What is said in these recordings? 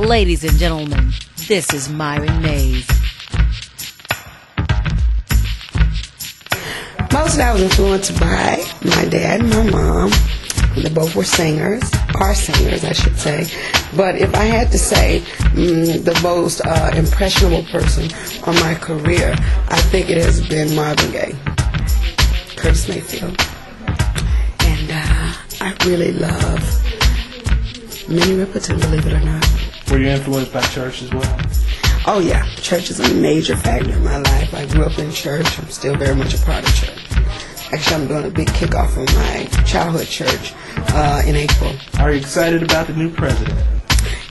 Ladies and gentlemen, this is Myron Mays. Mostly I was influenced by my dad and my mom. They both were singers, are singers, I should say. But if I had to say the most impressionable person on my career, I think it has been Marvin Gaye, Curtis Mayfield. And I really love Minnie Riperton, believe it or not. Were you influenced by church as well? Oh yeah, church is a major factor in my life. I grew up in church. I'm still very much a part of church. Actually, I'm doing a big kickoff of my childhood church in April. Are you excited about the new president?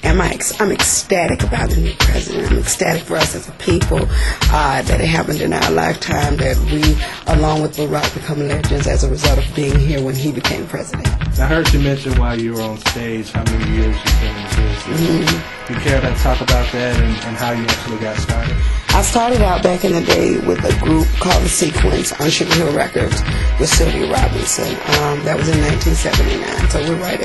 I'm ecstatic about the new president. I'm ecstatic for us as a people that it happened in our lifetime, that we, along with Barack, become legends as a result of being here when he became president. I heard you mention while you were on stage how many years you've been in business. You care to talk about that and how you actually got started? I started out back in the day with a group called The Sequence on Sugar Hill Records with Sylvia Robinson. That was in 1979, so we're right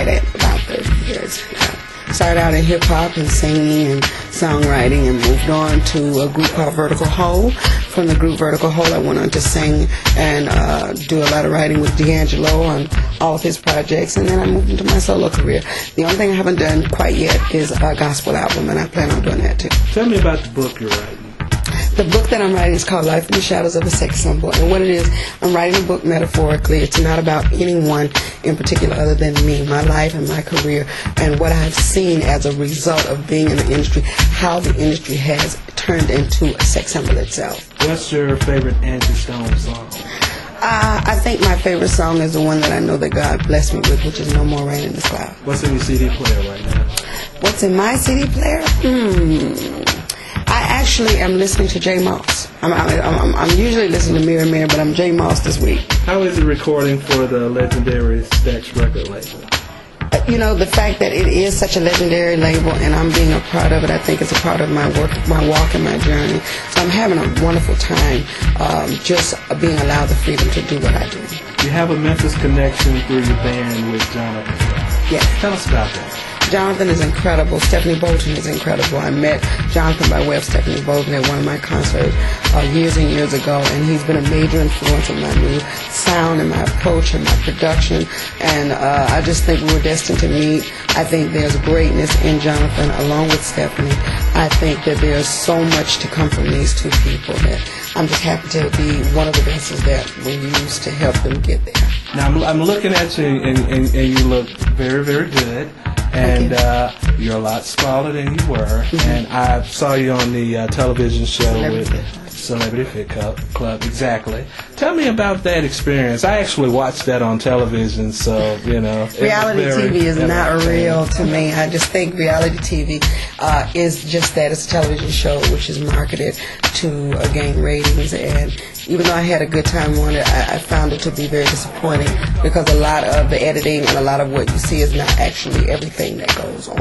at about 30 years now. Started out in hip-hop and singing and songwriting and moved on to a group called Vertical Hole. From the group Vertical Hole, I went on to sing and do a lot of writing with D'Angelo on all of his projects, and then I moved into my solo career. The only thing I haven't done quite yet is a gospel album, and I plan on doing that too. Tell me about the book you're writing. The book that I'm writing is called Life in the Shadows of a Sex Symbol. And what it is, I'm writing a book metaphorically. It's not about anyone in particular other than me, my life and my career, and what I've seen as a result of being in the industry, how the industry has turned into a sex symbol itself. What's your favorite Angie Stone song? I think my favorite song is the one that I know that God blessed me with, which is No More Rain in This Cloud. What's in your CD player right now? What's in my CD player? I actually am listening to J. Moss. I'm usually listening to Myron, but I'm J. Moss this week. How is it recording for the legendary Stax record label? You know, the fact that it is such a legendary label and I'm being a part of it, I think it's a part of my work, my walk and my journey. So I'm having a wonderful time just being allowed the freedom to do what I do. You have a Memphis connection through your band with Jonathan. Yes. Tell us about that. Jonathan is incredible. Stephanie Bolton is incredible. I met Jonathan by way of Stephanie Bolton at one of my concerts years and years ago, and he's been a major influence on my new sound and my approach and my production, and I just think we were destined to meet. I think there's greatness in Jonathan along with Stephanie. I think that there's so much to come from these two people that I'm just happy to be one of the vessels that we use to help them get there. Now, I'm looking at you, and you look very, very good. And you're a lot smaller than you were. And I saw you on the television show with Celebrity Fit Club. Exactly. Tell me about that experience. I actually watched that on television, so, you know. Reality TV is not real to me. I just think reality TV is just that. It's a television show which is marketed to gain ratings, and even though I had a good time on it, I found it to be very disappointing because a lot of the editing and a lot of what you see is not actually everything that goes on.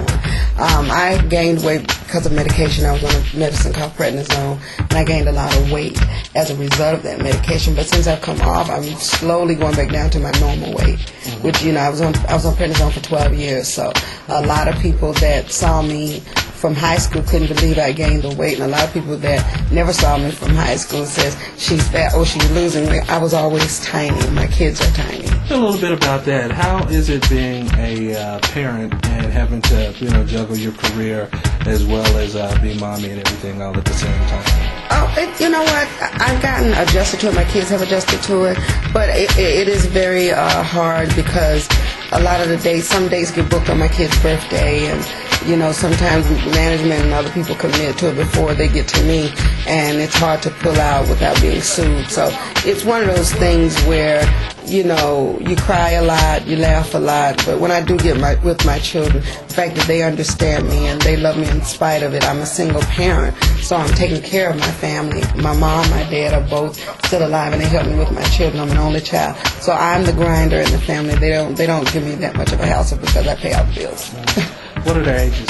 I gained weight because of medication. I was on a medicine called prednisone, and I gained a lot of weight as a result of that medication. But since I've come off, I'm slowly going back down to my normal weight, which, you know, I was on prednisone for 12 years. So a lot of people that saw me from high school couldn't believe I gained the weight, and a lot of people that never saw me from high school says she's fat or she's losing weight. I was always tiny. My kids are tiny. A little bit about that. How is it being a parent and having to, you know, juggle your career as well as be mommy and everything all at the same time? Oh, you know what? I've gotten adjusted to it. My kids have adjusted to it, but it is very hard because a lot of the days, some days get booked on my kid's birthday, and you know, sometimes management and other people commit to it before they get to me, and it's hard to pull out without being sued. So it's one of those things where, you know, you cry a lot, you laugh a lot, but when I do get with my children, the fact that they understand me and they love me in spite of it. I'm a single parent, so I'm taking care of my family. My mom, my dad are both still alive, and they help me with my children. I'm an only child, so I'm the grinder in the family. They don't give me that much of a house because I pay all the bills. What are their ages?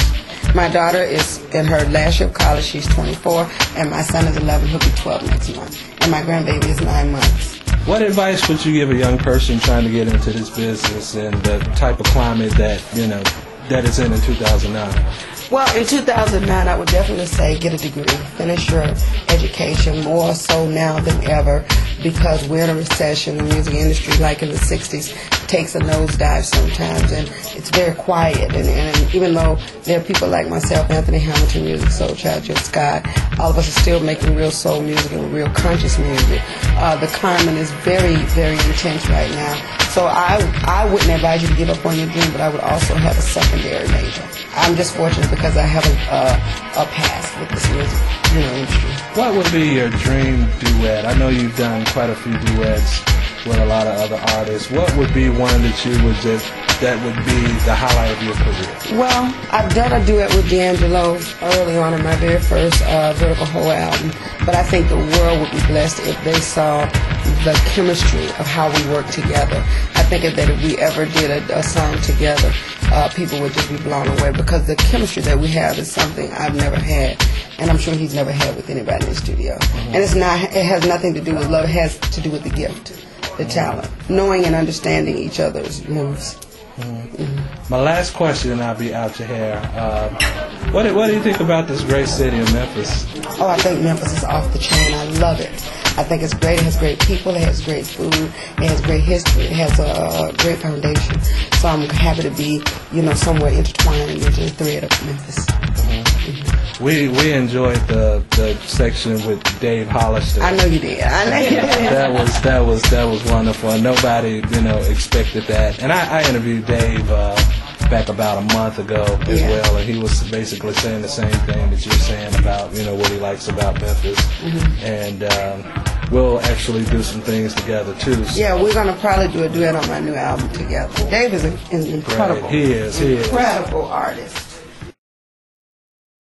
My daughter is in her last year of college. She's 24, and my son is 11. He'll be 12 next month, and my grandbaby is 9 months. What advice would you give a young person trying to get into this business and the type of climate that, you know, that it's in 2009? Well, in 2009, I would definitely say get a degree, finish your education, more so now than ever, because we're in a recession. The music industry, like in the 60s, takes a nosedive sometimes, and it's very quiet. And even though there are people like myself, Anthony Hamilton, Music Soul Child, Jill Scott, all of us are still making real soul music and real conscious music. The climate is very, very intense right now. So I wouldn't advise you to give up on your dream, but I would also have a secondary major. I'm just fortunate because I have a past with this music industry. What would be your dream duet? I know you've done quite a few duets with a lot of other artists. What would be one that would be the highlight of your career? Well, I've done a duet with D'Angelo early on in my very first Vertical Whole album, but I think the world would be blessed if they saw the chemistry of how we work together. I think that if we ever did a song together, people would just be blown away, because the chemistry that we have is something I've never had, and I'm sure he's never had with anybody in the studio. And it has nothing to do with love. It has to do with the gift, the talent, knowing and understanding each other's moves. My last question, and I'll be out your hair. What do you think about this great city of Memphis? Oh, I think Memphis is off the chain. I love it. I think it's great. It has great people. It has great food. It has great history. It has a great foundation. So I'm happy to be, somewhat intertwined into the thread of Memphis. We enjoyed the section with Dave Hollister. I know you did. That was wonderful. And nobody expected that. And I interviewed Dave back about a month ago as well, and he was basically saying the same thing that you're saying about what he likes about Memphis. And we'll actually do some things together too. So. Yeah, we're gonna probably do a duet on my new album together. Dave is an incredible, he is incredible artist.